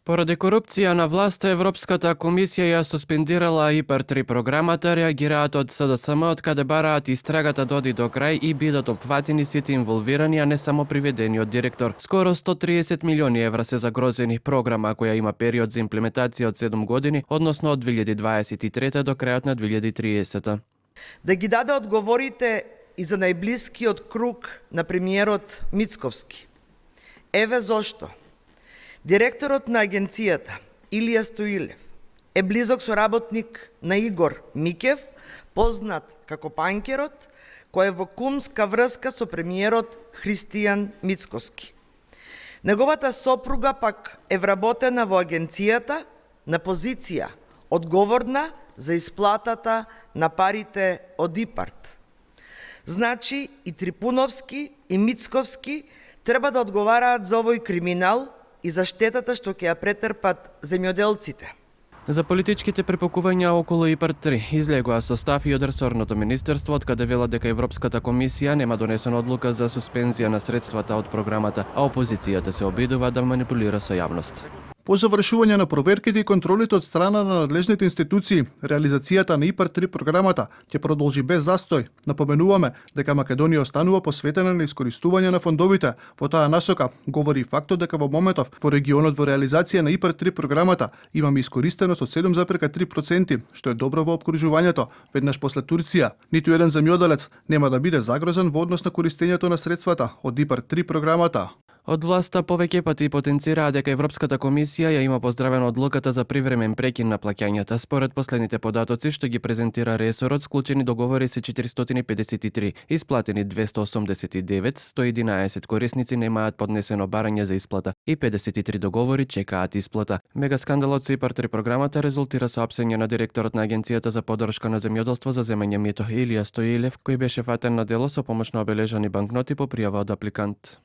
Поради корупција на власта, Европската комисија ја суспендирала ИПАР-3 програмата, реагираат од СДСМ, од каде бараат истрагата да оди до крај и бидат опфатени сите инволвирани, а не само приведениот директор. Скоро 130 милиони евра се загрозени. Програма која има период за имплементација од 7 години, односно од 2023 до крајот на 2030. Да ги даде одговорите и за најблискиот круг на премиерот Мицковски. Еве зошто. Директорот на агенцијата, Илија Стоилев, е близок соработник на Игор Микев, познат како Панкерот, кој е во кумска врска со премиерот Христијан Мицковски. Неговата сопруга пак е вработена во агенцијата на позиција одговорна за исплатата на парите од ИПАРТ. Значи и Трипуновски и Мицковски треба да одговараат за овој криминал и за штетата што ќе ја претрпат земјоделците. За политичките препокувања околу ИПАР-3 излегоа состав и од ресорното министерство, од каде велат дека Европската комисија нема донесена одлука за суспензија на средствата од програмата, а опозицијата се обидува да манипулира со јавност. По завршување на проверките и контролите од страна на надлежните институции, реализацијата на ИПАР-3 програмата ќе продолжи без застој. Напоменуваме дека Македонија останува посветена на искористување на фондовите. Во таа насока говори фактот дека во моментов во регионот во реализација на ИПАР-3 програмата имаме искористеност од 7,3%, што е добро во опкружувањето, веднаш после Турција. Ниту еден земјоделец нема да биде загрозен во однос на користењето на средствата од ИПАР-3 програмата. Од власта повеќе пати потенцираа дека Европската комисија ја има поздравена одлуката за привремен прекин на плаќањата. Според последните податоци што ги презентира ресорот, склучени договори се 453, исплатени 289, 111 корисници немаат поднесено барање за исплата и 53 договори чекаат исплата. Мега скандалот со ИПАР-3 програмата резултира со апсење на директорот на Агенцијата за поддршка на земјоделство за земење мито Илија Стоилев, кој беше фатен на дело со помош на обележани банкноти по пријава од апликант.